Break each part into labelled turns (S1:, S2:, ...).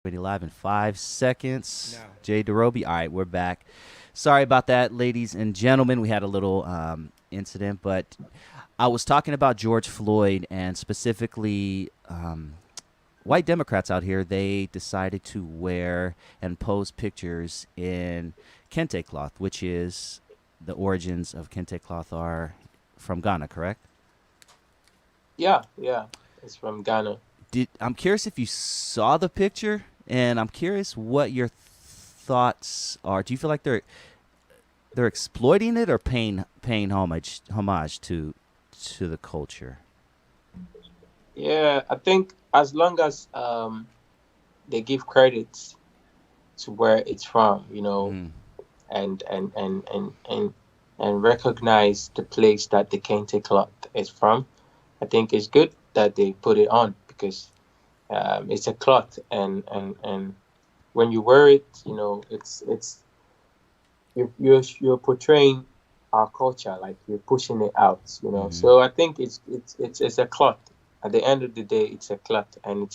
S1: Ready live in 5 seconds.
S2: No.
S1: Jay DeRoby. All right, we're back. Sorry about that, ladies and gentlemen. We had a little incident, but I was talking about George Floyd and specifically white Democrats out here. They decided to wear and pose pictures in kente cloth, which is the origins of kente cloth are from Ghana, correct?
S3: Yeah, yeah. It's from Ghana.
S1: I'm curious if you saw the picture, and I'm curious what your thoughts are. Do you feel like they're exploiting it or paying homage to the culture?
S3: Yeah, I think as long as they give credit to where it's from,
S1: Mm-hmm.
S3: and recognize the place that the kente cloth is from, I think it's good that they put it on because it's a cloth, and when you wear it, it's you're portraying our culture, like you're pushing it out.
S1: Mm-hmm.
S3: So I think it's a cloth. At the end of the day, it's a cloth, and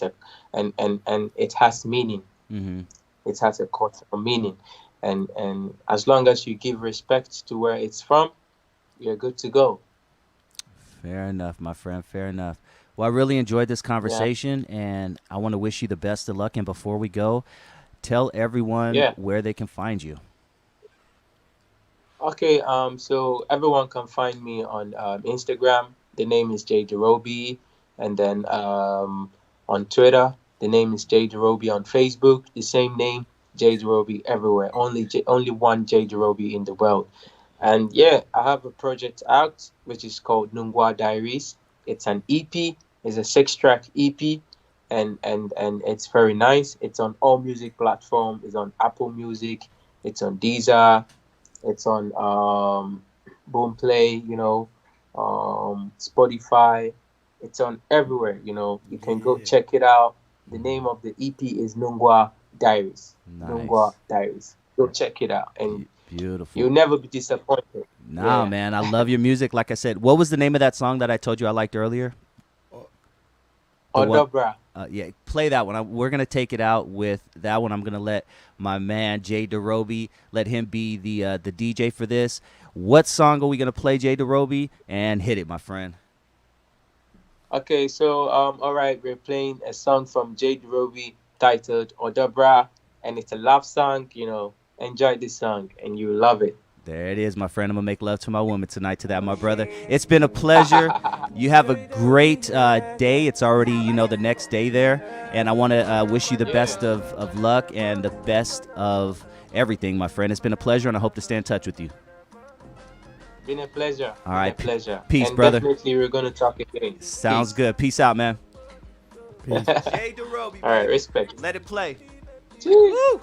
S3: and it has meaning.
S1: Mm-hmm.
S3: It has a cultural meaning, and as long as you give respect to where it's from, you're good to go.
S1: Fair enough, my friend. Fair enough. Well, I really enjoyed this
S3: Yeah,
S1: conversation, and I want to wish you the best of luck. And before we go, tell everyone
S3: yeah.
S1: where they can find you.
S3: Okay. So everyone can find me on Instagram. The name is Jay Jerobi, and then on Twitter, the name is Jay Jerobi. On Facebook, the same name, Jay Jerobi everywhere. Only one Jay Jerobi in the world. And yeah, I have a project out which is called Nungwa Diaries. It's an EP. It's a six-track EP, and it's very nice. It's on all music platforms. It's on Apple Music. It's on Deezer. It's on Boomplay. Spotify. It's on everywhere. You can go
S2: Yeah.
S3: check it out. The name of the EP is Nungwa Diaries. Nungwa
S1: Nice.
S3: Diaries. Go check it out, and
S1: Beautiful.
S3: you'll never be disappointed.
S1: Nah,
S3: Yeah.
S1: man, I love your music. Like I said, what was the name of that song that I told you I liked earlier?
S2: Oh,
S1: The one,
S3: Odobra.
S1: yeah, play that one. We're gonna take it out with that one. I'm gonna let my man Jay DeRoby let him be the DJ for this. What song are we gonna play, Jay DeRoby? And hit it, my friend.
S3: Okay, so all right, we're playing a song from Jade Roby titled Odobra, and it's a love song. Enjoy this song, and you love it.
S1: There it is, my friend. I'm gonna make love to my woman tonight. To that, my brother. It's been a pleasure. You have a great day. It's already the next day there, and I want to wish you the
S3: Yeah,
S1: best of luck and the best of everything, my friend. It's been a pleasure, and I hope to stay in touch with you.
S3: been a pleasure.
S1: All
S3: Been a
S1: right,
S3: pleasure,
S1: peace,
S3: and
S1: brother.
S3: definitely we're gonna talk again.
S1: Sounds
S3: Peace.
S1: good. Peace out, man.
S2: peace.
S3: All
S2: Jay DeRoby,
S3: right,
S2: baby.
S3: respect.
S1: Let it play.
S3: Cheers.
S1: Woo!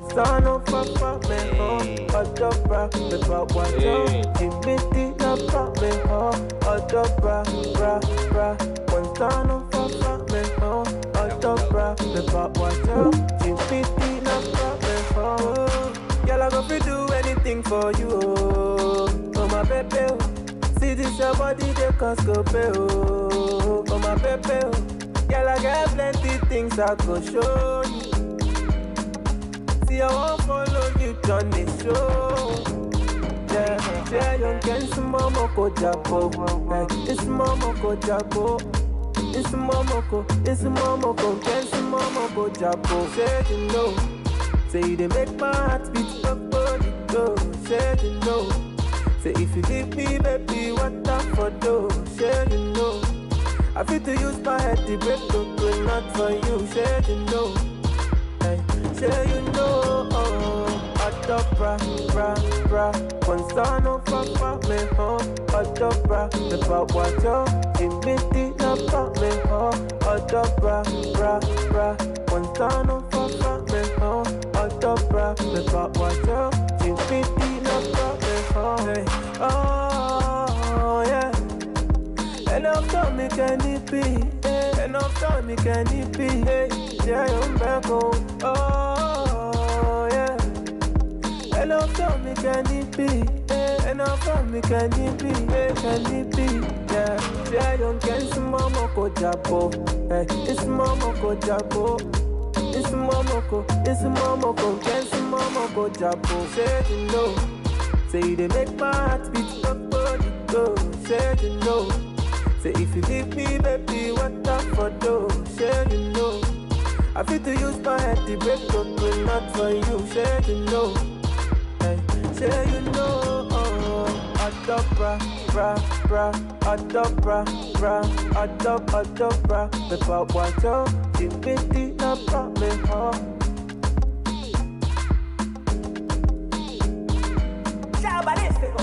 S4: Son of papa me ho, adobra me pa wajo.
S3: Hey.
S4: Timidi na pa me ho, adobra bra bra. One son of papa me ho, adobra me pa wajo. Timidi na pa me ho. Girl, I go fi do anything for you, oh my baby. Oh. See this your body, they cause go pay, oh my baby. Oh. Girl, I got plenty things I go show you. See, I won't follow you down the show. Yeah, yeah, you can see mama ko japo. It's mama ko japo. It's mama ko, can see mama ko japo. Say you know, say they make my heart beat up body go. Say you know, say if you leave me, baby, what up for do? Say you know, I feel to use my head to break the not for you. Say you know. Hey, say you know, adopra, bra, bra. One son of papa me ho, adopra, me pa wajo. Timidi na pa me ho, adopra, bra, bra. One son of papa me ho, adopra, me pa wajo. Timidi na pa me ho. Hey, oh yeah. Enough time me can it be? Enough time me can it be? Hey, yeah, I'm back home. Oh yeah. love don't make any be. And I found me can it be, can it be? Yeah, yeah, don't get some mama ko jabo. It's mama ko jabo. It's mama ko, get some mama ko jabo. Say you know, say they make my heart beat up body go. Say you know, say if you leave me, baby, what up for do? Say you know, I feel to use my head to break up, but not for you. Say you know, say you know. Adopra, bra, bra, adopra, bra, adopra, pepa wajo, jibiti na bra me ho. Chabalístico.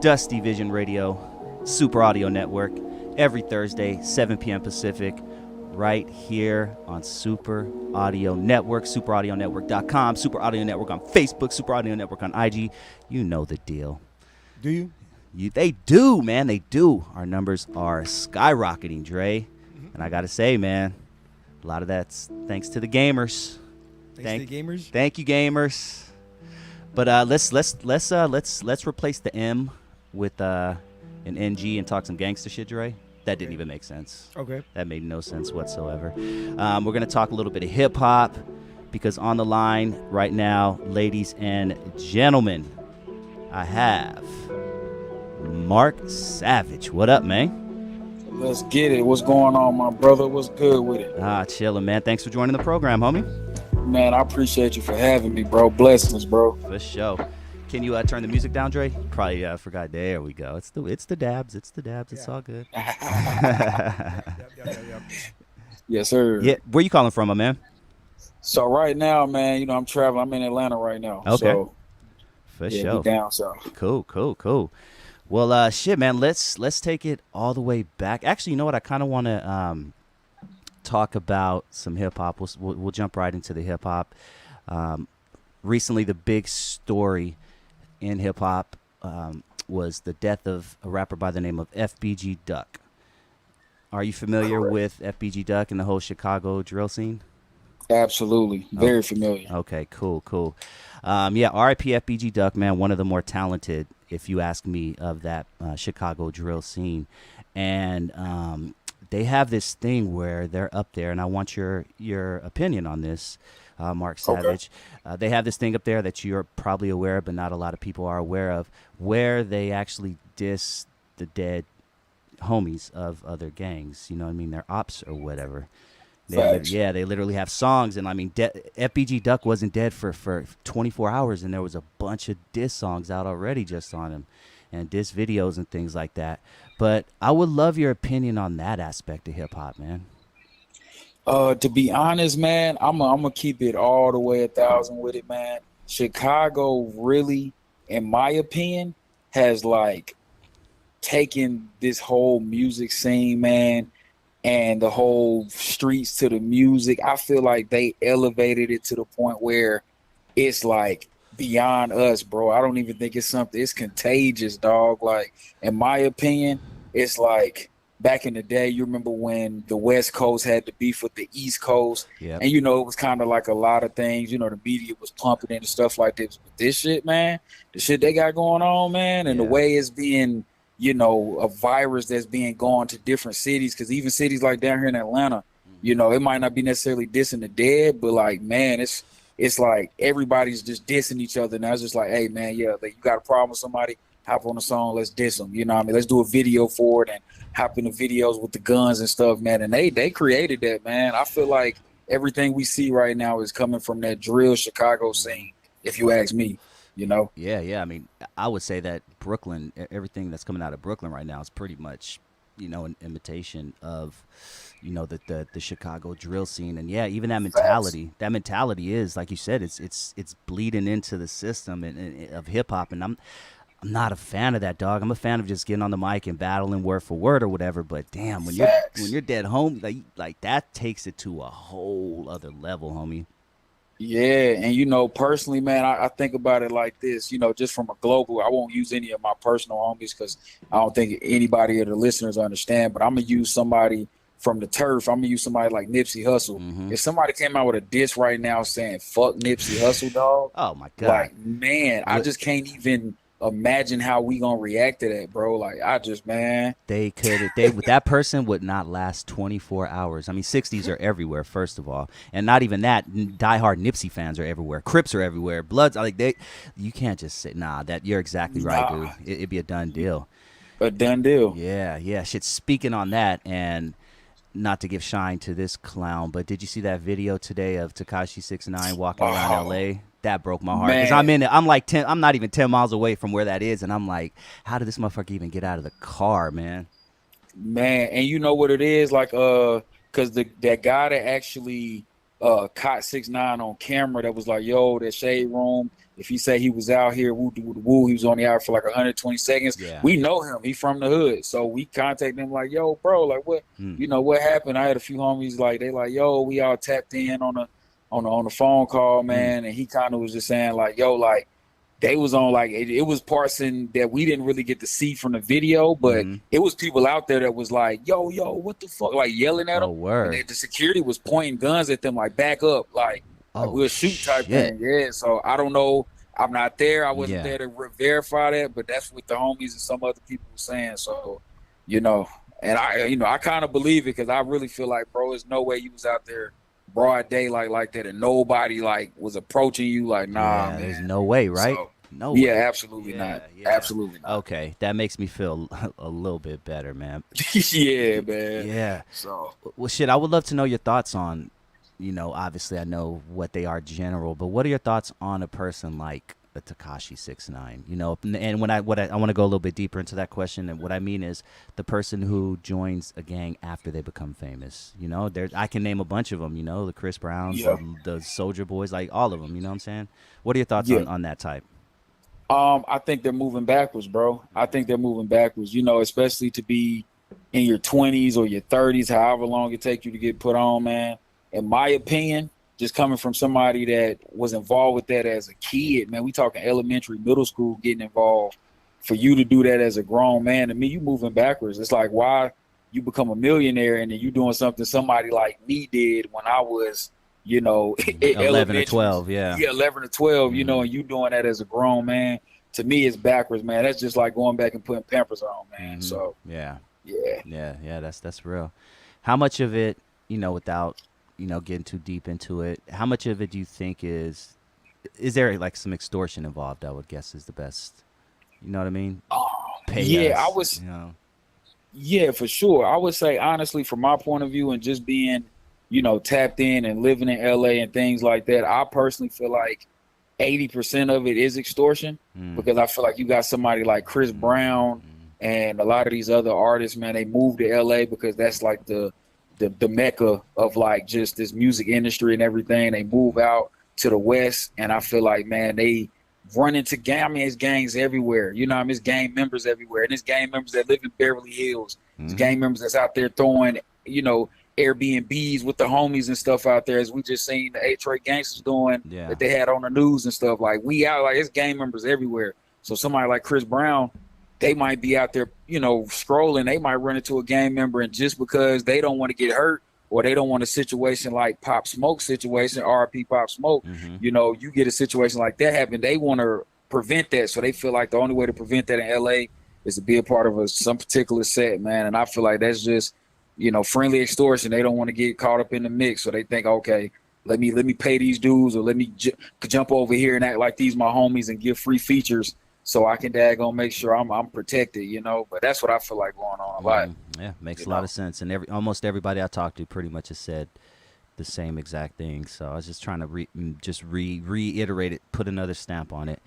S1: Dusty Vision Radio, Super Audio Network, every Thursday, 7 p.m. Pacific, right here on Super Audio Network, superaudionetwork.com, Super Audio Network on Facebook, Super Audio Network on IG. You know the deal.
S2: Do you?
S1: They do, man. They do. Our numbers are skyrocketing, Dre. And I got to say, man, a lot of that's thanks to the gamers.
S2: Thanks to the gamers.
S1: Thank you, gamers. But let's replace the M with an NG and talk some gangster shit, Dre. That didn't even make sense.
S2: Okay.
S1: That made no sense whatsoever. We're going to talk a little bit of hip hop because on the line right now, ladies and gentlemen, I have Mark Savage. What up, man?
S5: Let's get it. What's going on, my brother? What's good with it?
S1: Chilling, man. Thanks for joining the program, homie.
S5: Man, I appreciate you for having me, bro. Blessings, bro.
S1: For sure. Can you turn the music down, Dre? Probably forgot. There we go. It's the dabs. It's the dabs. It's all good.
S5: Yes, sir.
S1: Yeah. Where you calling from, my man?
S5: So right now, man, you know, I'm traveling. I'm in Atlanta right now.
S1: Okay.
S5: So,
S1: For
S5: yeah,
S1: sure.
S5: we down south.
S1: Cool. Well, shit, man. Let's take it all the way back. Actually, you know what? I kind of want to talk about some hip hop. We'll jump right into the hip hop. Recently, the big story in hip hop was the death of a rapper by the name of FBG Duck. Are you familiar with FBG Duck and the whole Chicago drill scene?
S5: Absolutely. Very familiar.
S1: Okay, cool. Yeah, RIP FBG Duck, man, one of the more talented, if you ask me, of that Chicago drill scene. And they have this thing where they're up there, and I want your opinion on this, Mark Savage. Okay. They have this thing up there that you're probably aware of, but not a lot of people are aware of, where they actually diss the dead homies of other gangs. You know what I mean? Their ops or whatever. They literally have songs, and I mean, FBG Duck wasn't dead for 24 hours, and there was a bunch of diss songs out already just on him, and diss videos and things like that. But I would love your opinion on that aspect of hip hop, man.
S5: To be honest, man, I'm gonna keep it all the way 1,000 with it, man. Chicago really, in my opinion, has like taken this whole music scene, man, and the whole streets to the music. I feel like they elevated it to the point where it's like beyond us, bro. I don't even think it's something. It's contagious, dog. Like, in my opinion, it's like back in the day, you remember when the West Coast had the beef with the East Coast,
S1: Yep.
S5: and it was kind of like a lot of things. The media was pumping into stuff like this. But this shit, man, the shit they got going on, man, and the
S1: Yeah.
S5: way it's being, a virus that's being gone to different cities, because even cities like down here in Atlanta, it might not be necessarily dissing the dead, but like, man, it's like everybody's just dissing each other now. It's just like, hey, man, yeah, like, you got a problem with somebody, hop on a song, let's diss them. You know what I mean? Let's do a video for it and hop in the videos with the guns and stuff, man. And they created that, man. I feel like everything we see right now is coming from that drill Chicago scene, if you ask me,
S1: Yeah. I mean, I would say that Brooklyn, everything that's coming out of Brooklyn right now is pretty much, an imitation of, the Chicago drill scene. And yeah, even that mentality is, like you said, it's bleeding into the system and of hip hop. And I'm not a fan of that, dog. I'm a fan of just getting on the mic and battling word for word or whatever. But damn, when you're dead home, like that takes it to a whole other level, homie.
S5: Yeah, and personally, man, I think about it like this, just from a global. I won't use any of my personal homies because I don't think anybody of the listeners understand. But I'm gonna use somebody from the turf. I'm gonna use somebody like Nipsey Hussle.
S1: Mm-hmm.
S5: If somebody came out with a diss right now saying "fuck Nipsey Hussle," dog,
S1: Oh my god,
S5: like, man, I just can't even imagine how we gonna react to that, bro. Like, man.
S1: That person would not last 24 hours. I mean, 60s are everywhere, first of all, and not even that. Diehard Nipsey fans are everywhere. Crips are everywhere. Bloods, you can't just say that. You're exactly right, dude. It'd be a done deal.
S5: A done deal.
S1: Yeah. Shit. Speaking on that, and not to give shine to this clown, but did you see that video today of Tekashi 6ix9ine walking around LA? That broke my heart because I'm in it. I'm like I'm not even 10 miles away from where that is, and I'm like, how did this motherfucker even get out of the car, man?
S5: Man, and you know what it is, like, because that guy that actually caught 6ix9ine on camera, that was like, yo, that Shade Room. If he said he was out here, woo, he was only out for like 120 seconds.
S1: Yeah.
S5: We know him. He from the hood. So we contacted him like, yo, bro, like, what, what happened? I had a few homies, like, they like, yo, we all tapped in on the phone call, man. And he kind of was just saying like, yo, like, they was on, like, it was parts in that we didn't really get to see from the video, but it was people out there that was like, yo, what the fuck, like, yelling at them.
S1: Oh, word.
S5: And the security was pointing guns at them, like, back up, like we'll shoot type thing. Yeah, so I don't know. I'm not there. I wasn't there to verify that, but that's what the homies and some other people were saying. So, and I kind of believe it because I really feel like, bro, there's no way you was out there broad daylight like that and nobody like was approaching you. Like, nah, man.
S1: There's no way, right?
S5: So,
S1: no way.
S5: Yeah, absolutely not.
S1: Yeah.
S5: Absolutely not.
S1: Okay, that makes me feel a little bit better, man.
S5: Yeah, man.
S1: Yeah.
S5: So,
S1: well, shit, I would love to know your thoughts on, obviously I know what they are general, but what are your thoughts on a person like a Tekashi 6ix9ine? And when I want to go a little bit deeper into that question, and what I mean is the person who joins a gang after they become famous. I can name a bunch of them. The Chris Browns, the Soldier Boys, like all of them. You know what I'm saying? What are your thoughts on that type?
S5: I think they're moving backwards, bro. I think they're moving backwards. Especially to be in your 20s or your 30s, however long it takes you to get put on, man. In my opinion, just coming from somebody that was involved with that as a kid, man, we talking elementary, middle school, getting involved. For you to do that as a grown man, to me, you moving backwards. It's like, why you become a millionaire and then you doing something somebody like me did when I was,
S1: 11 or 12, yeah.
S5: Yeah, 11 or 12, and you doing that as a grown man. To me, it's backwards, man. That's just like going back and putting Pampers on, man. So,
S1: yeah, that's real. How much of it, without getting too deep into it, how much of it do you think is there like some extortion involved? I would guess is the best. You know what I mean?
S5: Yeah, for sure. I would say honestly, from my point of view, and just being, tapped in and living in LA and things like that, I personally feel like 80% of it is extortion because I feel like you got somebody like Chris Brown and a lot of these other artists, man, they move to LA because that's like the mecca of like just this music industry and everything. They move out to the West, and I feel like, man, they run into gang. I mean, it's gangs everywhere. It's gang members everywhere, and it's gang members that live in Beverly Hills. It's gang members that's out there throwing, Airbnbs with the homies and stuff out there, as we just seen the A-Trade gangsters doing that they had on the news and stuff. Like, we out, like, it's gang members everywhere. So somebody like Chris Brown, they might be out there, you know, scrolling. They might run into a gang member, and just because they don't want to get hurt or they don't want a situation like Pop Smoke situation, RP Pop Smoke, you know, you get a situation like that happen, they want to prevent that. So they feel like the only way to prevent that in LA is to be a part of some particular set, man. And I feel like that's just, you know, friendly extortion. They don't want to get caught up in the mix. So they think, okay, let me pay these dues, or let me jump over here and act like these my homies and give free features so I can daggone make sure I'm protected, you know. But that's what I feel like going on a lot.
S1: Yeah, makes a lot of sense. And almost everybody I talked to pretty much has said the same exact thing. So I was just trying to reiterate it, put another stamp on it.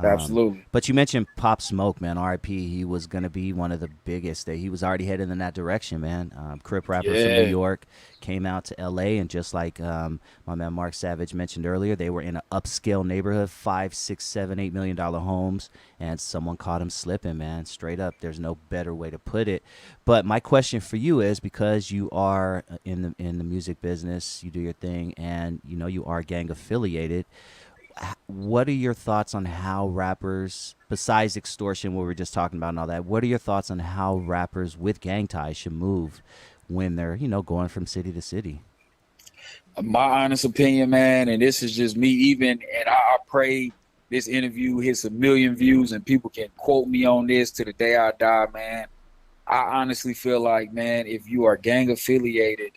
S5: Absolutely.
S1: But you mentioned Pop Smoke, man. R.I.P. He was going to be one of the biggest. He was already headed in that direction, man. Crip rapper from New York, came out to L.A. and just like my man Mark Savage mentioned earlier, they were in an upscale neighborhood, $5, $6, $7, $8 million homes, and someone caught him slipping, man. Straight up, there's no better way to put it. But my question for you is, because you are in the music business, you do your thing, and you know you are gang affiliated. What are your thoughts on how rappers, besides extortion, what we were just talking about and all that, what are your thoughts on how rappers with gang ties should move when they're, you know, going from city to city?
S5: My honest opinion, man, and this is just me, and I pray this interview hits 1 million views and people can quote me on this to the day I die, man. I honestly feel like, man, if you are gang affiliated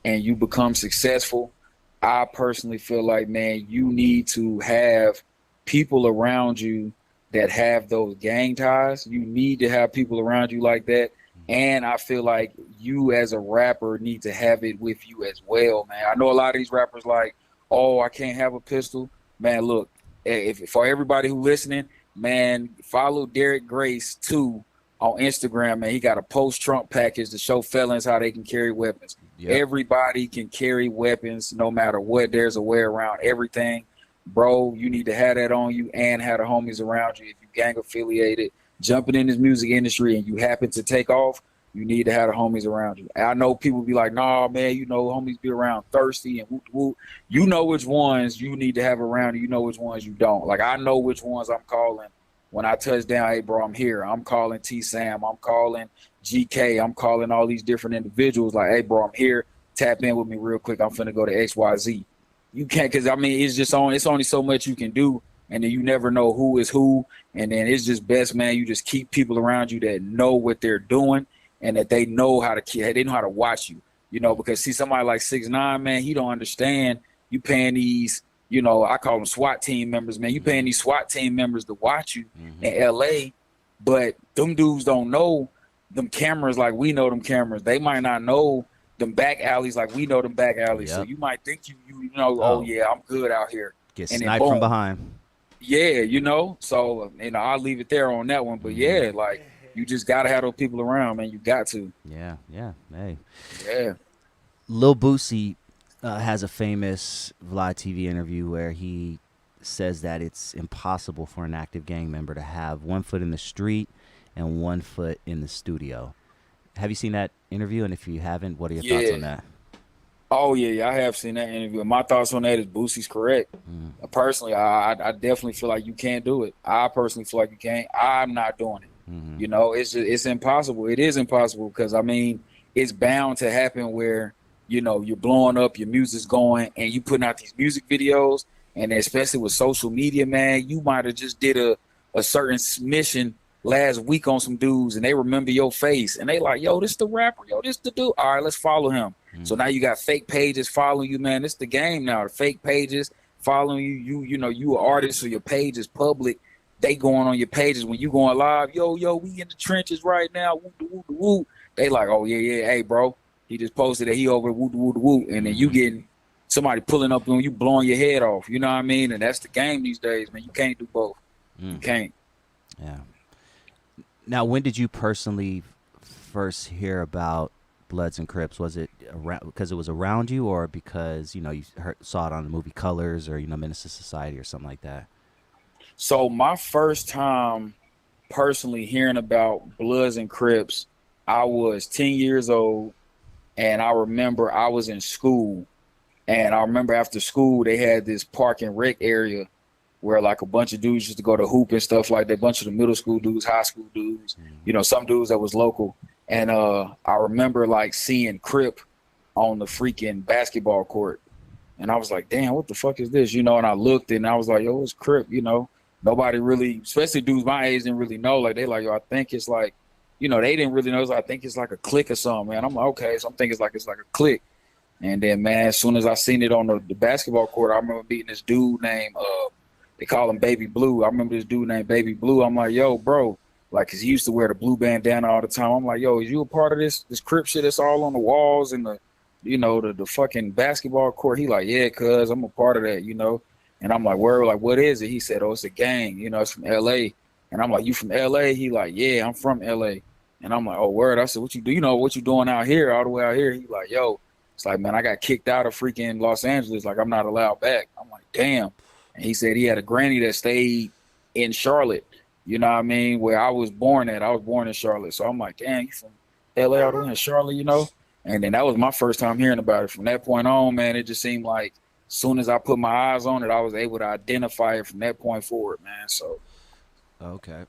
S5: and you become successful, I personally feel like, man, you need to have people around you that have those gang ties. You need to have people around you like that. And I feel like you as a rapper need to have it with you as well, man. I know a lot of these rappers like, oh, I can't have a pistol. Man, look, if for everybody who listening, man, follow Derek Grace 2 on Instagram, man. He got a post-Trump package to show felons how they can carry weapons. Yep. Everybody can carry weapons no matter what. There's a way around everything. Bro, you need to have that on you and have the homies around you. If you gang affiliated, jumping in this music industry and you happen to take off, you need to have the homies around you. And I know people be like, nah, man, you know, homies be around thirsty and whoop, whoop. You know which ones you need to have around you. You know which ones you don't. Like, I know which ones I'm calling when I touch down. Hey, bro, I'm here. I'm calling T-Sam. I'm calling GK. I'm calling all these different individuals like, hey, bro, I'm here. Tap in with me real quick. I'm finna go to XYZ. You can't, because, I mean, it's only so much you can do, and then you never know who is who, and then it's just best, man, you just keep people around you that know what they're doing and that they know how to watch you, you know, because see, somebody like 6ix9ine, man, he don't understand you paying these, you know, I call them SWAT team members, man. You paying these SWAT team members to watch you in LA, but them dudes don't know them cameras like we know them cameras. They might not know them back alleys like we know them back alleys. Yep. So you might think you know, oh yeah, I'm good out here.
S1: Get sniped from behind.
S5: Yeah, you know. So, you know, I'll leave it there on that one. But yeah, like, you just gotta have those people around, man. You got to.
S1: Yeah. Hey.
S5: Yeah.
S1: Lil Boosie has a famous Vlad TV interview where he says that it's impossible for an active gang member to have 1 foot in the street and 1 foot in the studio. Have you seen that interview? And if you haven't, what are your thoughts on that?
S5: Oh, yeah, I have seen that interview. My thoughts on that is Boosie's correct. Personally, I definitely feel like you can't do it. I personally feel like you can't. I'm not doing it. You know, it's impossible. It is impossible because, I mean, it's bound to happen where, you know, you're blowing up, your music's going, and you putting out these music videos, and especially with social media, man, you might have just did a certain mission last week on some dudes, and they remember your face, and they like, yo, this the rapper, yo, this the dude. All right, let's follow him. So now you got fake pages following you, man. It's the game now. The fake pages following you. You know, you an artist, so your page is public. They going on your pages when you going live. Yo, we in the trenches right now. Woo. They like, oh yeah. Hey, bro, he just posted that he over woo, and then you getting somebody pulling up on you, blowing your head off. You know what I mean? And that's the game these days, man. You can't do both. You can't.
S1: Yeah. Now, when did you personally first hear about Bloods and Crips? Was it because it was around you, or because, you know, you saw it on the movie Colors, or, you know, Menace to Society or something like that?
S5: So my first time personally hearing about Bloods and Crips, I was 10 years old, and I remember I was in school, and I remember after school they had this park and rec area where like a bunch of dudes used to go to hoop and stuff like that. A bunch of the middle school dudes, high school dudes, you know, some dudes that was local. And I remember like seeing Crip on the freaking basketball court. And I was like, damn, what the fuck is this? You know, and I looked and I was like, yo, it's Crip, you know. Nobody really, especially dudes my age, didn't really know. Like, they like, yo, I think it's like, you know, they didn't really know. I think it's like a clique or something, man. I'm like, okay, so I'm thinking it's like a clique. And then, man, as soon as I seen it on the basketball court, I remember meeting this dude named, they call him Baby Blue. I remember this dude named Baby Blue. I'm like, yo, bro, like, cause he used to wear the blue bandana all the time. I'm like, yo, is you a part of this Crip shit that's all on the walls and the, you know, the fucking basketball court? He like, yeah, cuz I'm a part of that, you know. And I'm like, where, like, what is it? He said, oh, it's a gang, you know, it's from LA. And I'm like, you from LA? He like, yeah, I'm from LA. And I'm like, oh, word. I said, what you do? You know, what you doing out here, all the way out here? He like, yo, it's like, man, I got kicked out of freaking Los Angeles. Like, I'm not allowed back. I'm like, damn. And he said he had a granny that stayed in Charlotte, you know what I mean, where I was born at. I was born in Charlotte. So I'm like, damn, you from LA out there in Charlotte, you know? And then that was my first time hearing about it. From that point on, man, it just seemed like as soon as I put my eyes on it, I was able to identify it from that point forward, man. So,
S1: Okay.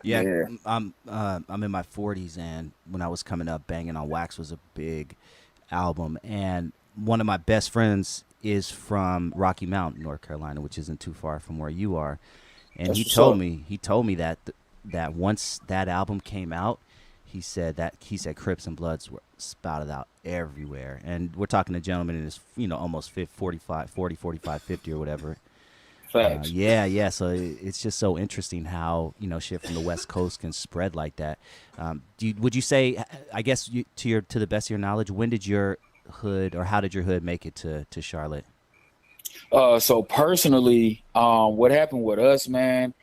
S1: Yeah, I'm in my 40s, and when I was coming up, Banging on Wax was a big album, and one of my best friends is from Rocky Mount, North Carolina, which isn't too far from where you are, and
S5: That's
S1: he
S5: what's
S1: told
S5: up.
S1: me that once that album came out, he said Crips and Bloods were spouted out everywhere, and we're talking a gentleman in his, you know, almost 45, 50 or whatever.
S5: Facts.
S1: Yeah. So it's just so interesting how, you know, shit from the West Coast can spread like that. Would you say, I guess, to the best of your knowledge, when did your hood, or how did your hood make it to Charlotte?
S5: So personally, what happened with us, man,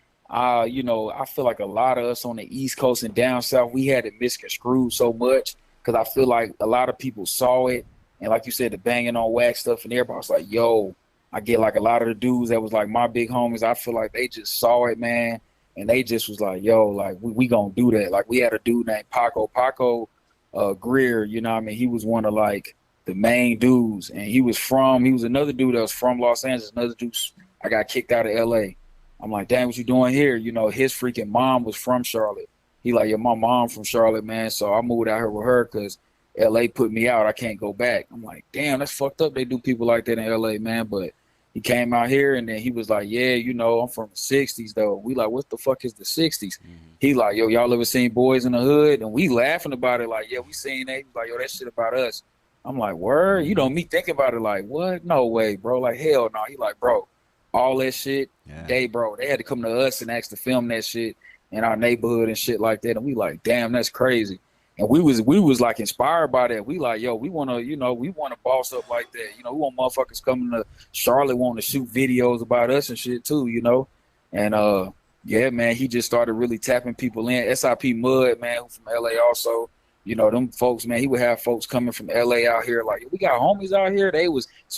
S5: you know, I feel like a lot of us on the East Coast and down South, we had it misconstrued so much because I feel like a lot of people saw it. And like you said, the Banging on Wax stuff, and everybody was like, yo, I get like a lot of the dudes that was like my big homies. I feel like they just saw it, man. And they just was like, yo, like, we gonna do that. Like, we had a dude named Paco Greer, you know what I mean? He was one of like the main dudes, and he was another dude that was from Los Angeles. Another dude, I got kicked out of LA. I'm like, damn, what you doing here? You know, his freaking mom was from Charlotte. He like, yeah, my mom from Charlotte, man. So I moved out here with her because LA put me out. I can't go back. I'm like, damn, that's fucked up. They do people like that in LA, man. But he came out here, and then he was like, yeah, you know, I'm from the 60s, though. We like, what the fuck is the 60s? He like, yo, y'all ever seen Boys in the Hood? And we laughing about it like, yeah, we seen that. He was like, yo, that shit about us. I'm like, word? You know, me thinking about it like, what? No way, bro. Like, hell no. He like, bro, all that shit, they had to come to us and ask to film that shit in our neighborhood and shit like that. And we like, damn, that's crazy. And we was like inspired by that. We like, yo, we want to boss up like that. You know, we want motherfuckers coming to Charlotte wanting to shoot videos about us and shit too, you know? And yeah, man, he just started really tapping people in. SIP Mud, man, who from LA also. You know, them folks, man, he would have folks coming from LA out here. Like, we got homies out here.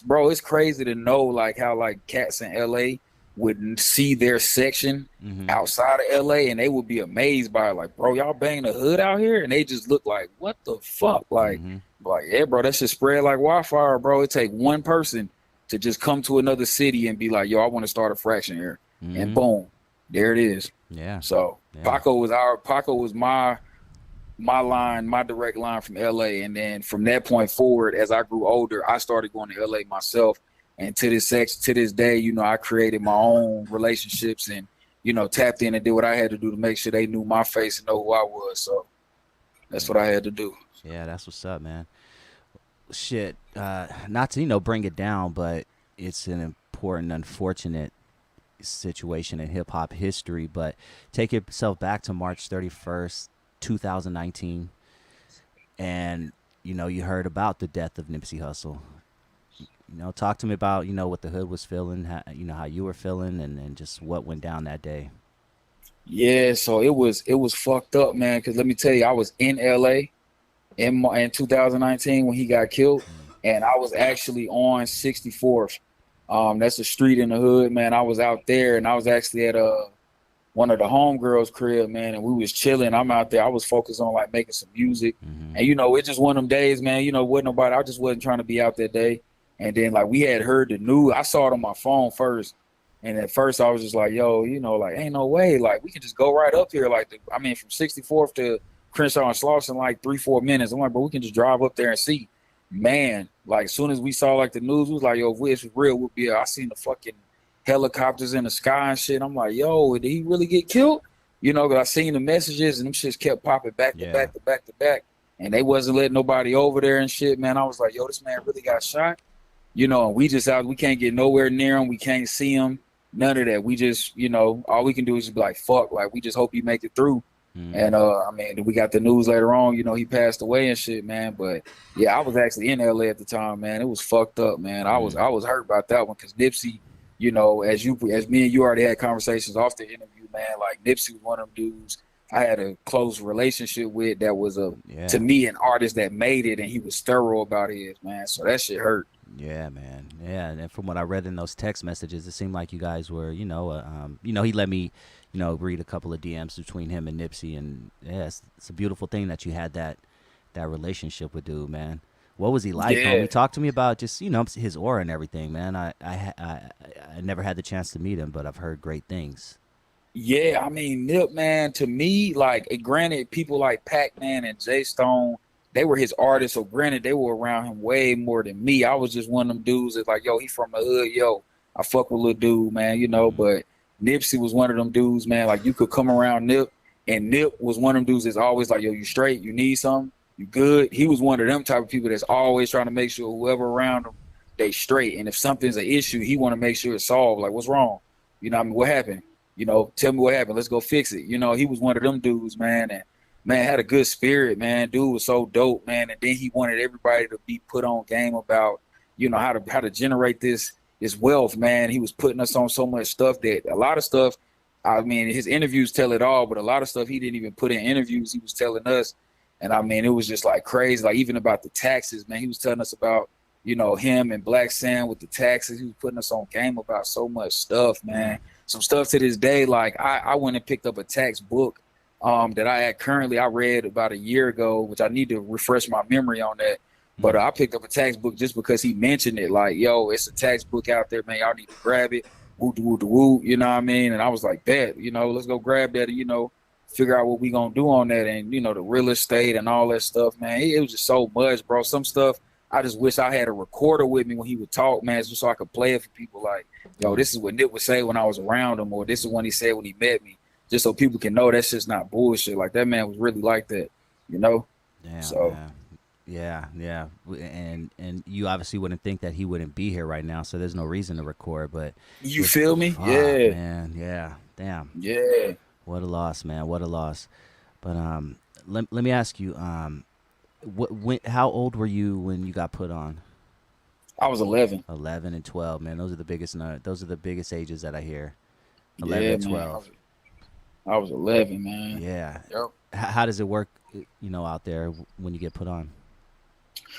S5: Bro, it's crazy to know like how like cats in LA would see their section outside of LA, and they would be amazed by it. Like, bro, y'all banging the hood out here? And they just look like, what the fuck? Like, yeah, bro, that shit spread like wildfire, bro. It take one person to just come to another city and be like, yo, I want to start a fraction here. And boom, there it is.
S1: Yeah.
S5: So Paco was my direct line from LA. And then from that point forward, as I grew older, I started going to LA myself. And to this day, you know, I created my own relationships and, you know, tapped in and did what I had to do to make sure they knew my face and know who I was. So that's what I had to do.
S1: Yeah, that's what's up, man. Shit, not to, you know, bring it down, but it's an important, unfortunate situation in hip hop history. But take yourself back to March 31st, 2019, and, you know, you heard about the death of Nipsey Hussle. You know, talk to me about, you know, what the hood was feeling, how, you know, how you were feeling, and just what went down that day.
S5: Yeah, so it was fucked up, man, because let me tell you, I was in LA in 2019 when he got killed, and I was actually on 64th. That's a street in the hood, man. I was out there, and I was actually at one of the homegirls' crib, man, and we was chilling. I'm out there. I was focused on like making some music, and you know, it's just one of them days, man. You know, wasn't nobody. I just wasn't trying to be out that day. And then like we had heard the news. I saw it on my phone first, And at first I was just like, yo, you know, like, ain't no way. Like, we can just go right up here. Like, from 64th to Crenshaw and Slauson in like 3-4 minutes. I'm like, bro, we can just drive up there and see. Man, like, as soon as we saw like the news, we was like, yo, if it's real, we'll be. I seen the fucking helicopters in the sky and shit. I'm like, yo, did he really get killed? You know, because I seen the messages and them shits kept popping back to back to back to back. And they wasn't letting nobody over there and shit, man. I was like, yo, this man really got shot. You know, and we just we can't get nowhere near him. We can't see him. None of that. We just, you know, all we can do is just be like, fuck. Like, we just hope he make it through. And, we got the news later on, you know, he passed away and shit, man. But, yeah, I was actually in L.A. at the time, man. It was fucked up, man. I was hurt about that one because Nipsey, you know, as me and you already had conversations off the interview, man, like Nipsey was one of them dudes I had a close relationship with that was, to me, an artist that made it, and he was thorough about his, man. So that shit hurt.
S1: Yeah, man. Yeah, and from what I read in those text messages, it seemed like you guys were, he let me, read a couple of DMs between him and Nipsey, and yeah, it's a beautiful thing that you had that relationship with dude, man. What was he like, homie? Talk to me about just, his aura and everything, man. I never had the chance to meet him, but I've heard great things.
S5: Yeah, I mean, Nip, man, to me, like, granted, people like Pac-Man and Jay Stone, they were his artists, so granted, they were around him way more than me. I was just one of them dudes that's like, yo, he from the hood, yo, I fuck with little dude, man, you know, but Nipsey was one of them dudes, man, like, you could come around Nip, and Nip was one of them dudes that's always like, yo, you straight, you need something, you good? He was one of them type of people that's always trying to make sure whoever around him, they straight, and if something's an issue, he want to make sure it's solved, like, what's wrong? You know what I mean? What happened? You know, tell me what happened. Let's go fix it. You know, he was one of them dudes, man. And, man, had a good spirit, man. Dude was so dope, man. And then he wanted everybody to be put on game about, you know, how to generate this wealth, man. He was putting us on so much stuff that a lot of stuff, I mean, his interviews tell it all, but a lot of stuff he didn't even put in interviews. He was telling us. And, I mean, it was just, like, crazy. Like, even about the taxes, man. He was telling us about, you know, him and Black Sam with the taxes. He was putting us on game about so much stuff, man. Some stuff to this day, like I went and picked up a tax book that I read about a year ago, which I need to refresh my memory on that. But I picked up a tax book just because he mentioned it. Like, yo, it's a tax book out there, man. Y'all need to grab it. Woo, woo, woo, you know what I mean? And I was like, bet, you know, let's go grab that and, you know, figure out what we gonna do on that. And, you know, the real estate and all that stuff, man. It was just so much, bro. Some stuff I just wish I had a recorder with me when he would talk, man, just so I could play it for people. Like, yo, this is what Nip would say when I was around him, or this is what he said when he met me, just so people can know that's just not bullshit. Like, that man was really like that, you know?
S1: Damn,
S5: so,
S1: man. Yeah. And you obviously wouldn't think that he wouldn't be here right now, so there's no reason to record, but...
S5: You feel me?
S1: Fuck,
S5: yeah.
S1: Man, yeah. Damn.
S5: Yeah.
S1: What a loss, man. What a loss. But let me ask you, how old were you when you got put on?
S5: I was 11.
S1: 11 and 12, man. Those are the biggest ages that I hear. 11 and 12.
S5: Man. I was 11, man.
S1: Yeah.
S5: Yep.
S1: How does it work, you know, out there when you get put on?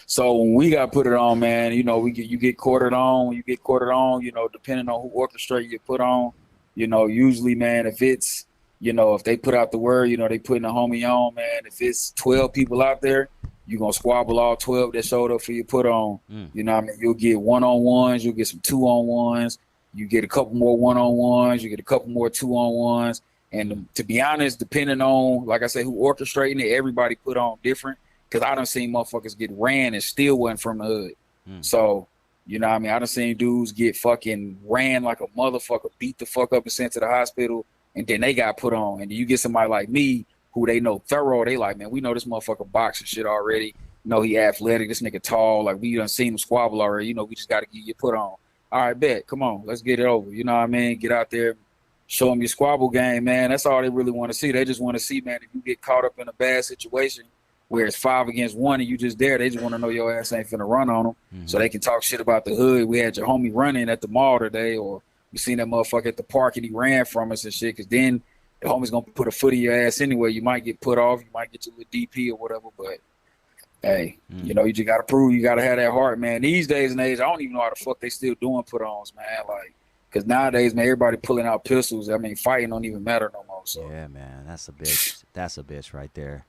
S5: So when we got put it on, man, you know, you get quartered on. When you get quartered on, you know, depending on who orchestrate you get put on, you know, usually, man, if it's, you know, if they put out the word, you know, they putting a homie on, man. If it's 12 people out there, you're going to squabble all 12 that showed up for you put on. You know what I mean? You'll get one-on-ones. You'll get some two-on-ones. You get a couple more one-on-ones. You get a couple more two-on-ones. And to be honest, depending on, like I said, who orchestrating it, everybody put on different. Because I done seen motherfuckers get ran and still wasn't from the hood. So, you know what I mean? I done seen dudes get fucking ran like a motherfucker, beat the fuck up and sent to the hospital, and then they got put on. And you get somebody like me, who they know thorough, they like, man, we know this motherfucker boxing shit already. You know, he athletic, this nigga tall, like we done seen him squabble already. You know, we just got to get you put on. All right, bet, come on, let's get it over. You know what I mean? Get out there, show them your squabble game, man. That's all they really want to see. They just want to see, man, if you get caught up in a bad situation where it's 5 against 1 and you just there, they just want to know your ass ain't finna run on them. So they can talk shit about the hood. We had your homie running at the mall today, or we seen that motherfucker at the park and he ran from us and shit, because then the homie's gonna put a foot in your ass anyway. You might get put off, you might get your little DP or whatever, but hey, you know, you just gotta prove, you gotta have that heart, man. These days and age, I don't even know how the fuck they still doing put-ons, man. Like, because nowadays, man, everybody pulling out pistols. I mean, fighting don't even matter no more. So
S1: yeah, man, that's a bitch. That's a bitch right there.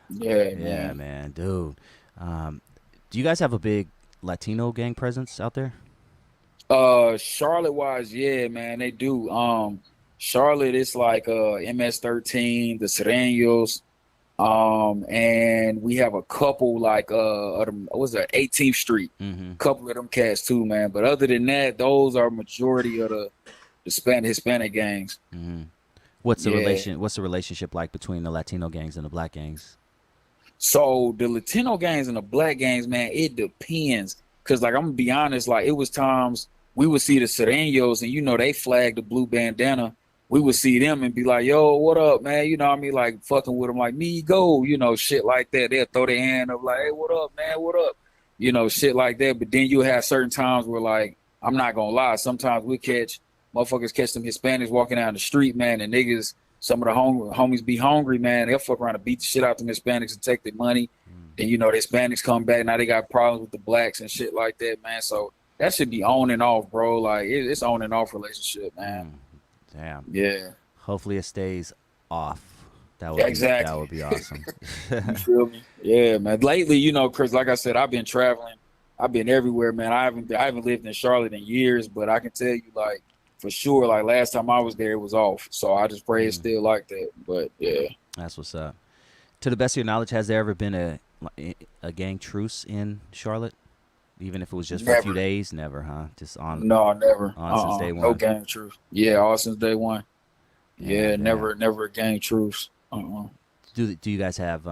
S5: Yeah,
S1: man, dude. Do you guys have a big Latino gang presence out there?
S5: Charlotte wise, yeah, man, they do. Charlotte is like MS-13, the Serenos, and we have a couple like of them, what was that, 18th Street,
S1: Mm-hmm.
S5: couple of them cats too, man. But other than that, those are majority of the Hispanic gangs.
S1: Mm-hmm. What's the
S5: Yeah.
S1: What's the relationship like between the Latino gangs and the black gangs?
S5: So the Latino gangs and the black gangs, man, it depends. Cause like I'm gonna be honest, like it was times we would see the Serenos and you know they flagged the blue bandana. We would see them and be like, "Yo, what up, man?" You know what I mean? Like fucking with them, like me go, you know, shit like that. They'll throw their hand up, like, "Hey, what up, man? What up?" You know, shit like that. But then you have certain times where, like, I'm not gonna lie, sometimes we catch motherfuckers catch them Hispanics walking down the street, man, and niggas. Some of the homies be hungry, man. They'll fuck around and beat the shit out them Hispanics and take their money. Then you know the Hispanics come back. Now they got problems with the blacks and shit like that, man. So that should be on and off, bro. Like it's on and off relationship, man.
S1: Damn.
S5: Yeah.
S1: Hopefully it stays off. That
S5: Yeah, exactly.
S1: That would be awesome.
S5: You feel me? Yeah, man. Lately, you know, Chris, like I said, I've been traveling. I've been everywhere, man. I haven't lived in Charlotte in years, but I can tell you, like, for sure, like last time I was there, it was off. So I just pray it's still like that. But yeah.
S1: That's what's up. To the best of your knowledge, has there ever been a gang truce in Charlotte? Even if it was just for a few
S5: Never.
S1: days? Never, huh? Just on.
S5: No, never.
S1: Since day
S5: No
S1: one.
S5: gang truce. Yeah, all since day one. Yeah,
S1: Damn.
S5: never a gang truce.
S1: Do you guys have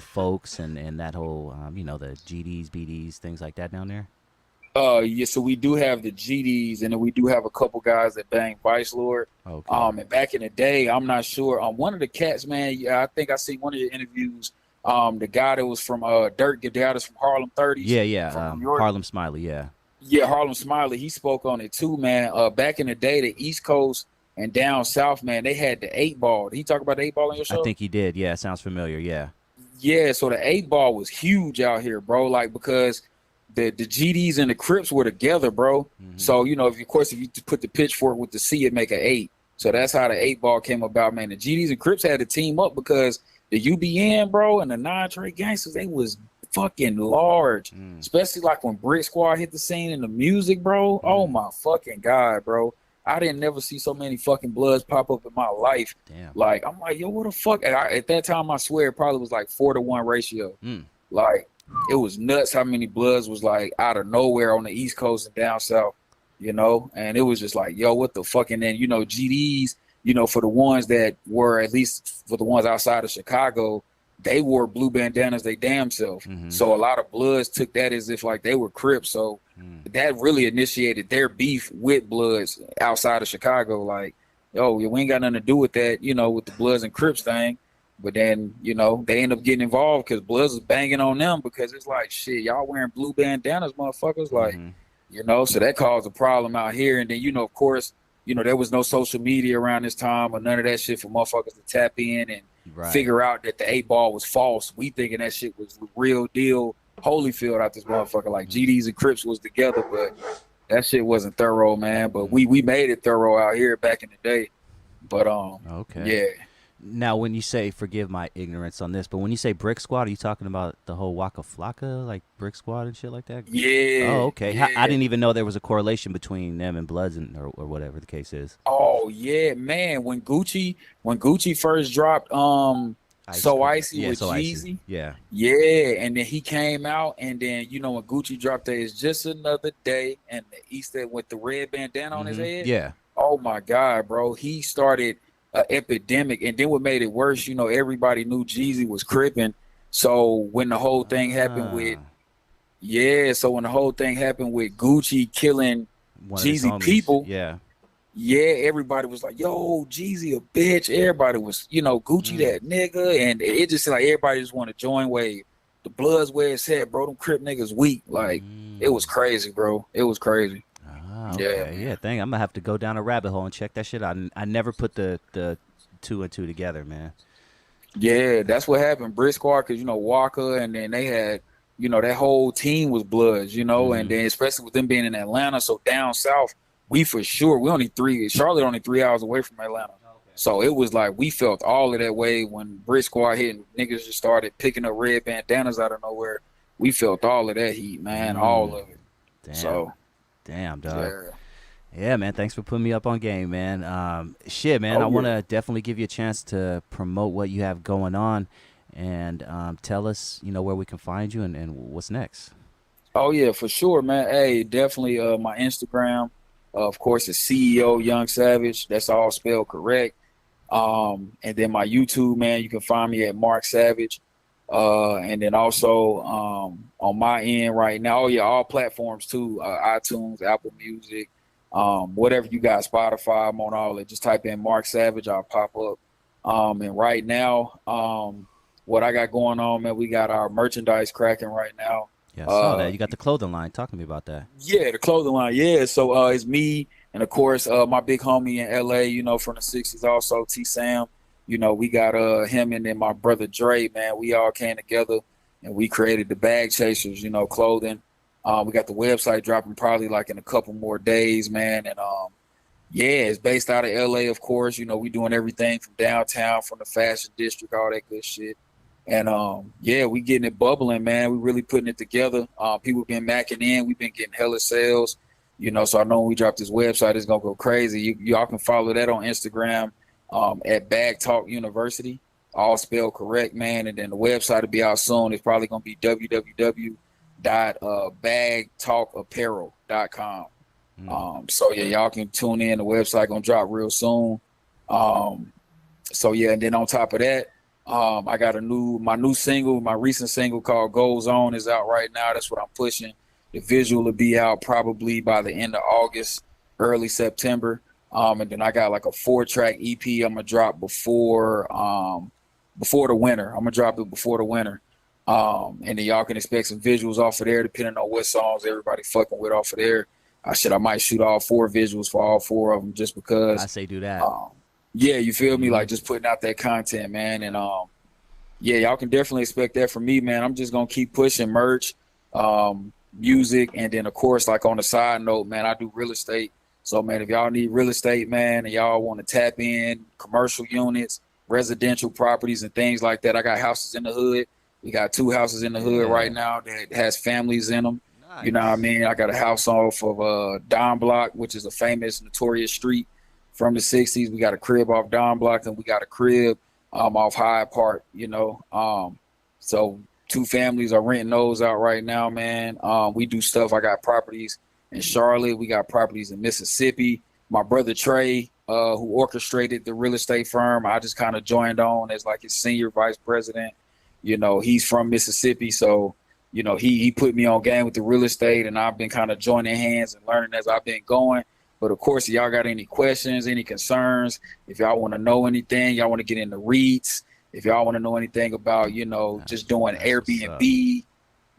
S1: folks and that whole the GDs, BDs, things like that down there?
S5: Yeah, so we do have the GDs, and then we do have a couple guys that bang Vice Lord.
S1: Okay.
S5: And back in the day, I'm not sure. One of the cats, man, yeah, I think I seen one of your interviews. The guy that was from Dirk, the guy that's from Harlem 30s.
S1: Yeah.
S5: From New York.
S1: Harlem Smiley, yeah.
S5: Yeah, Harlem Smiley. He spoke on it too, man. Back in the day, the East Coast and down south, man, they had the 8-ball. Did he talk about the 8-ball on your show?
S1: I think he did. Yeah, sounds familiar. Yeah.
S5: Yeah, so the 8-ball was huge out here, bro. Like because the GDs and the Crips were together, bro.
S1: Mhm.
S5: So you know, if you put the pitchfork with the C, it make an 8. So that's how the 8-ball came about, man. The GDs and Crips had to team up because the UBN, bro, and the non-trade gangsters, they was fucking large. Especially like when Brick Squad hit the scene and the music, bro. Oh my fucking God, bro. I didn't never see so many fucking Bloods pop up in my life.
S1: Damn.
S5: Like, I'm like, yo, what the fuck? At that time, I swear it probably was like 4-to-1 ratio. Like, it was nuts how many Bloods was like out of nowhere on the East Coast and down South, you know? And it was just like, yo, what the fuck? And then, you know, GDs, you know, for the ones that were, at least for the ones outside of Chicago, they wore blue bandanas they damn self. So a lot of Bloods took that as if like they were Crips. So that really initiated their beef with Bloods outside of Chicago. Like, yo, we ain't got nothing to do with that, you know, with the Bloods and Crips thing. But then, you know, they end up getting involved because Bloods is banging on them because it's like, shit, y'all wearing blue bandanas, motherfuckers. Like, you know, so that caused a problem out here. And then, you know, of course, you know, there was no social media around this time or none of that shit for motherfuckers to tap in and figure out that the 8-ball was false. We thinking that shit was the real deal. Holyfield out this motherfucker, like GDs and Crips was together, but that shit wasn't thorough, man. But we made it thorough out here back in the day. But
S1: okay.
S5: Yeah.
S1: Now, when you say, forgive my ignorance on this, but when you say Brick Squad, are you talking about the whole Waka Flocka, like Brick Squad and shit like that?
S5: Yeah.
S1: Oh, okay.
S5: Yeah.
S1: I didn't even know there was a correlation between them and Bloods or whatever the case is.
S5: Oh yeah, man. When Gucci first dropped So Icy with Jeezy.
S1: Yeah.
S5: Yeah, and then he came out, and then you know when Gucci dropped that It's Just Another Day, and the Easter with the red bandana on his head.
S1: Yeah.
S5: Oh my God, bro. He started an epidemic, and then what made it worse, you know, everybody knew Jeezy was cripping. So when the whole thing happened with when the whole thing happened with Gucci killing Jeezy people, everybody was like, yo, Jeezy a bitch. Everybody was, you know, Gucci that nigga. And it just like everybody just want to join wave. The Bloods where it's at, bro. Them Crip niggas weak. Like, it was crazy, bro. It was crazy.
S1: Okay. Yeah, I'm gonna have to go down a rabbit hole and check that shit out. I never put the 2 and 2 together, man.
S5: Yeah, that's what happened. Brick Squad, because, you know, Walker, and then they had, you know, that whole team was Bloods, you know, and then especially with them being in Atlanta, so down south, Charlotte only 3 hours away from Atlanta. So it was like we felt all of that way when Brick Squad hit and niggas just started picking up red bandanas out of nowhere. We felt all of that heat, man, all of it.
S1: Damn.
S5: So
S1: Damn, dog.
S5: Yeah.
S1: Yeah, man. Thanks for putting me up on game, man. Shit, man.
S5: Oh,
S1: I want
S5: yeah.
S1: to definitely give you a chance to promote what you have going on, and tell us, where we can find you and what's next.
S5: Oh yeah, for sure, man. Hey, definitely. My Instagram, of course, is CEO Young Savage. That's all spelled correct. And then my YouTube, man, you can find me at Mark Savage. And then also on my end right now, oh yeah, all platforms too, iTunes, Apple Music, whatever you got, Spotify, I'm on all it. Just type in Mark Savage, I'll pop up. And right now, what I got going on, man, we got our merchandise cracking right now.
S1: Yeah, I saw that. You got the clothing line. Talk to me about that.
S5: Yeah, the clothing line. Yeah, so it's me and of course my big homie in LA, from the '60s, also T Sam. We got him and then my brother Dre. Man, we all came together and we created the Bag Chasers, clothing. We got the website dropping probably like in a couple more days, man. And yeah, it's based out of LA, of course. We doing everything from downtown, from the fashion district, all that good shit. And yeah, we getting it bubbling, man. We really putting it together. People been macking in. We've been getting hella sales, so I know when we drop this website, it's gonna go crazy. Y'all can follow that on Instagram at Bag Talk University, all spelled correct, man. And then the website will be out soon. It's probably gonna be www.bagtalkapparel.com. So yeah, y'all can tune in. The website gonna drop real soon. So yeah, and then on top of that, I got my recent single called Goes On is out right now. That's what I'm pushing. The visual will be out probably by the end of August, early September. And then I got like a 4-track EP I'm gonna drop before the winter. I'm gonna drop it before the winter. And then y'all can expect some visuals off of there, depending on what songs everybody fucking with off of there. I might shoot all 4 visuals for all 4 of them just because.
S1: I say do that.
S5: Yeah, you feel me? Like just putting out that content, man. And yeah, y'all can definitely expect that from me, man. I'm just gonna keep pushing merch, music, and then of course, like on the side note, man, I do real estate. So man, if y'all need real estate, man, and y'all want to tap in commercial units, residential properties, and things like that, I got houses in the hood. We got 2 houses in the hood right now that has families in them.
S1: Nice.
S5: You know what I mean? I got a house off of Don Block, which is a famous, notorious street from the '60s. We got a crib off Don Block, and we got a crib off Hyde Park. So 2 families are renting those out right now, man. We do stuff. I got properties in Charlotte. We got properties in Mississippi. My brother Trey, who orchestrated the real estate firm, I just kind of joined on as like his senior vice president. He's from Mississippi, so he put me on game with the real estate, and I've been kind of joining hands and learning as I've been going. But of course, if y'all got any questions, any concerns, if y'all want to know anything, y'all want to get into REITs, if y'all want to know anything about, just doing Airbnb,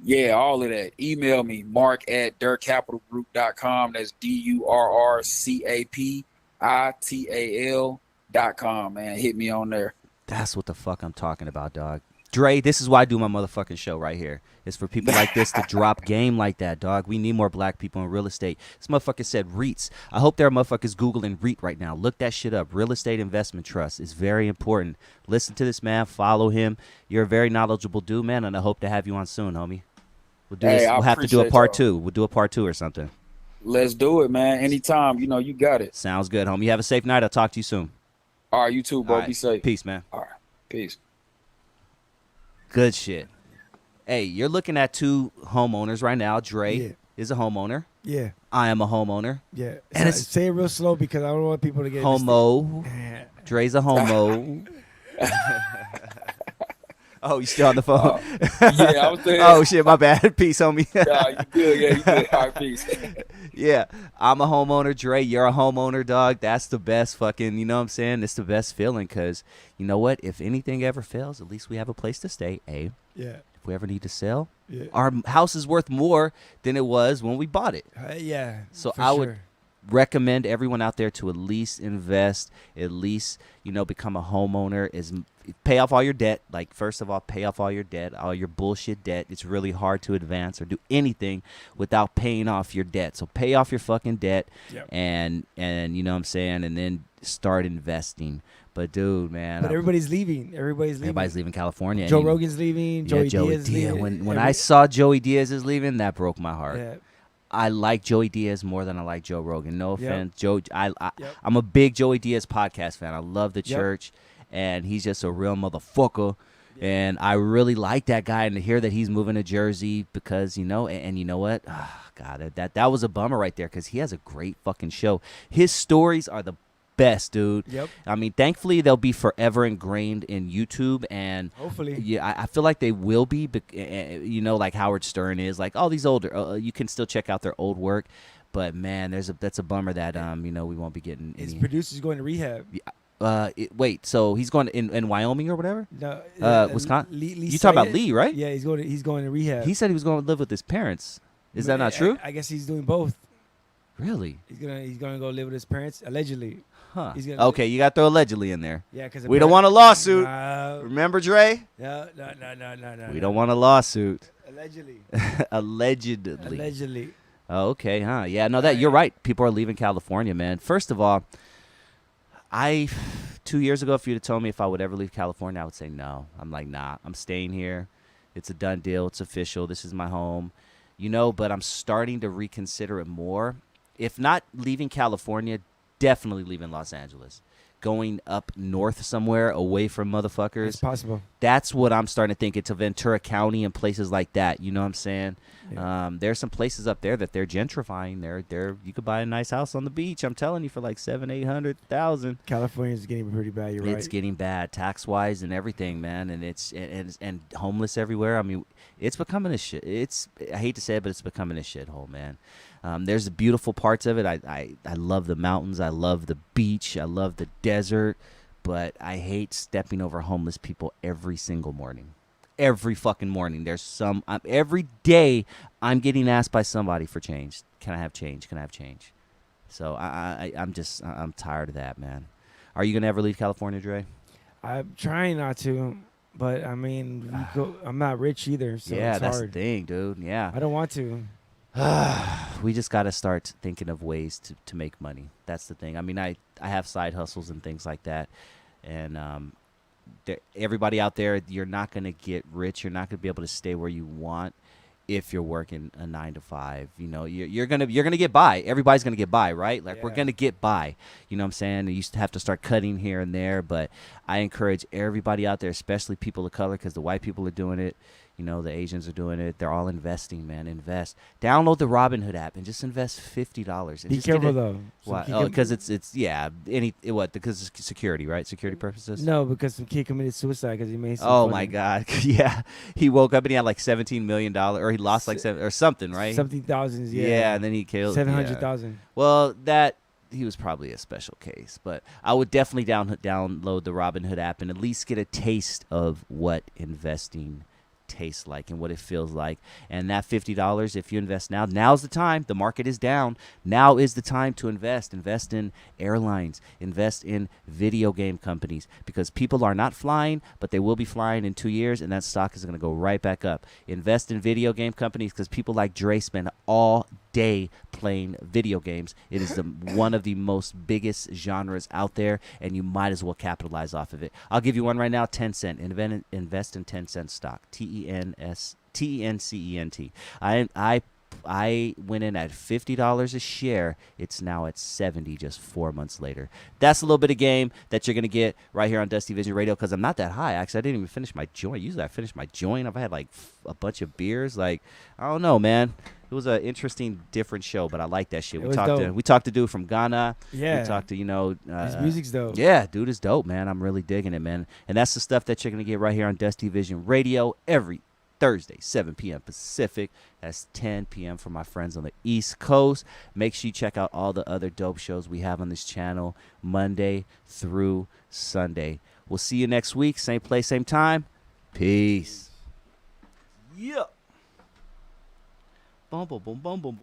S5: yeah, all of that, email me, mark@durrcapitalgroup.com. That's DURRCAPITAL.com, man. Hit me on there.
S1: That's what the fuck I'm talking about, dog. Dre, this is why I do my motherfucking show right here. It's for people like this to drop game like that, dog. We need more black people in real estate. This motherfucker said REITs. I hope there are motherfuckers Googling REIT right now. Look that shit up. Real Estate Investment Trust is very important. Listen to this man. Follow him. You're a very knowledgeable dude, man, and I hope to have you on soon, homie. We'll do this. We'll have to do a part 2. We'll do a part 2 or something.
S5: Let's do it, man. Anytime. You got it.
S1: Sounds good, homie. You have a safe night. I'll talk to you soon.
S5: All right, you too, bro.
S1: All right.
S5: Be safe.
S1: Peace, man.
S5: All right. Peace.
S1: Good shit. Hey, you're looking at 2 homeowners right now. Dre is a homeowner.
S2: Yeah.
S1: I am a homeowner.
S2: Yeah.
S1: And
S2: Say it real slow because I don't want people to get
S1: homo. Dre's a homo. Oh, you still on the phone?
S5: Yeah, I was there.
S1: Oh shit, my bad. Peace, homie.
S5: Nah, you good? Yeah, you good. All right, peace.
S1: Yeah, I'm a homeowner. Dre, you're a homeowner, dog. That's the best fucking. You know what I'm saying? It's the best feeling because you know what? If anything ever fails, at least we have a place to stay. Yeah. If we ever need to sell, our house is worth more than it was when we bought it.
S2: Yeah.
S1: So I would recommend everyone out there to at least invest, at least become a homeowner. Is pay off all your debt. Like first of all, pay off all your debt, all your bullshit debt. It's really hard to advance or do anything without paying off your debt. So pay off your fucking debt, and you know what I'm saying, and then start investing. But dude, man,
S2: but everybody's leaving. Everybody's leaving
S1: California.
S2: Joe Rogan's leaving. Joey Diaz is leaving.
S1: When I saw Joey Diaz is leaving, that broke my heart.
S2: Yeah.
S1: I like Joey Diaz more than I like Joe Rogan. No
S2: Yep.
S1: offense,
S2: Yep.
S1: I'm a big Joey Diaz podcast fan. I love the
S2: Yep.
S1: church, and he's just a real motherfucker. And I really like that guy, and to hear that he's moving to Jersey because and you know what? God, that was a bummer right there because he has a great fucking show. His stories are the best, dude.
S2: Yep.
S1: I mean, thankfully they'll be forever ingrained in YouTube, and
S2: Hopefully.
S1: yeah, I feel like they will be. Like Howard Stern is, like all these older. You can still check out their old work, but man, that's a bummer that we won't be getting
S2: His
S1: any.
S2: producer's going to rehab.
S1: Wait, so he's going in Wyoming or whatever?
S2: No,
S1: Wisconsin?
S2: Lee
S1: You talking about
S2: Syatt?
S1: Lee, right?
S2: Yeah, he's going to rehab.
S1: He said he was going to live with his parents. Is that not true?
S2: I guess he's doing both.
S1: Really?
S2: He's gonna go live with his parents allegedly.
S1: Huh.
S2: He's gonna-
S1: Okay, you got to throw allegedly in there.
S2: Yeah, because
S1: We don't want a lawsuit.
S2: No,
S1: Remember, Dre?
S2: no.
S1: We don't want a lawsuit.
S2: Allegedly.
S1: Allegedly.
S2: Allegedly.
S1: Oh, okay, huh? Yeah, no, you're right. People are leaving California, man. First of all, 2 years ago, if you'd have told me if I would ever leave California, I would say no. I'm like, nah, I'm staying here. It's a done deal. It's official. This is my home. But I'm starting to reconsider it more. If not leaving California, definitely leaving Los Angeles. Going up north somewhere away from motherfuckers.
S2: It's possible.
S1: That's what I'm starting to think. Into Ventura County and places like that. You know what I'm saying?
S2: Yeah.
S1: There's some places up there that they're gentrifying. You could buy a nice house on the beach. I'm telling you, for like $700,000-800,000.
S2: California's getting pretty bad. You're right.
S1: It's getting bad tax wise and everything, man. And and homeless everywhere. I mean, it's becoming a shit. I hate to say it, but it's becoming a shithole, man. There's the beautiful parts of it. I love the mountains. I love the beach. I love the desert. But I hate stepping over homeless people every single morning. Every fucking morning. There's every day I'm getting asked by somebody for change. Can I have change? Can I have change? So I'm tired of that, man. Are you going to ever leave California, Dre?
S2: I'm trying not to, but I mean, I'm not rich either, so
S1: Yeah,
S2: it's
S1: that's
S2: hard.
S1: the thing, dude. Yeah.
S2: I don't want to.
S1: We just got to start thinking of ways to make money. That's the thing. I mean, I have side hustles and things like that. And everybody out there, you're not going to get rich. You're not going to be able to stay where you want if you're working a 9 to 5. You're gonna get by. Everybody's gonna get by, right? Like we're
S2: Yeah.
S1: gonna get by. You know what I'm saying? You used to have to start cutting here and there, but I encourage everybody out there, especially people of color, because the white people are doing it. The Asians are doing it. They're all investing, man. Invest. Download the Robinhood app and just invest $50. And
S2: Be
S1: just get
S2: careful
S1: it.
S2: though.
S1: Why?
S2: Some
S1: Oh,
S2: kid
S1: because it's because it's security, right? Security purposes.
S2: no, because some kid committed suicide because he made. Some
S1: Oh
S2: funny-
S1: my God! Yeah, he woke up and he had like $17 million, or he lost like seven or something, right?
S2: Something thousands. Yeah.
S1: Yeah, and then he killed
S2: 700,000.
S1: Yeah. Well, he was probably a special case, but I would definitely download the Robinhood app and at least get a taste of what investing tastes like and what it feels like. And that $50, if you invest now's the time. The market is down. Now is the time to invest in airlines, invest in video game companies, because people are not flying, but they will be flying in 2 years, and that stock is going to go right back up. Invest in video game companies, because people like Dre spend all day playing video games. It is one of the most biggest genres out there, and you might as well capitalize off of it. I'll give you one right now. Tencent. Invest in Tencent stock. Tencent. I went in at $50 a share. It's now at $70 just 4 months later. That's a little bit of game that you're going to get right here on Dusty Vision Radio, because I'm not that high. Actually, I didn't even finish my joint. Usually I finish my joint. I've had like a bunch of beers. Like, I don't know, man. It was an interesting, different show, but I like that shit.
S2: It was dope.
S1: We talked to dude from Ghana.
S2: Yeah.
S1: We talked to,
S2: His music's dope.
S1: Yeah, dude is dope, man. I'm really digging it, man. And that's the stuff that you're going to get right here on Dusty Vision Radio every Thursday, 7 p.m. Pacific. That's 10 p.m. for my friends on the East Coast. Make sure you check out all the other dope shows we have on this channel Monday through Sunday. We'll see you next week. Same place, same time. Peace. Yeah. Boom, boom, boom, boom, boom.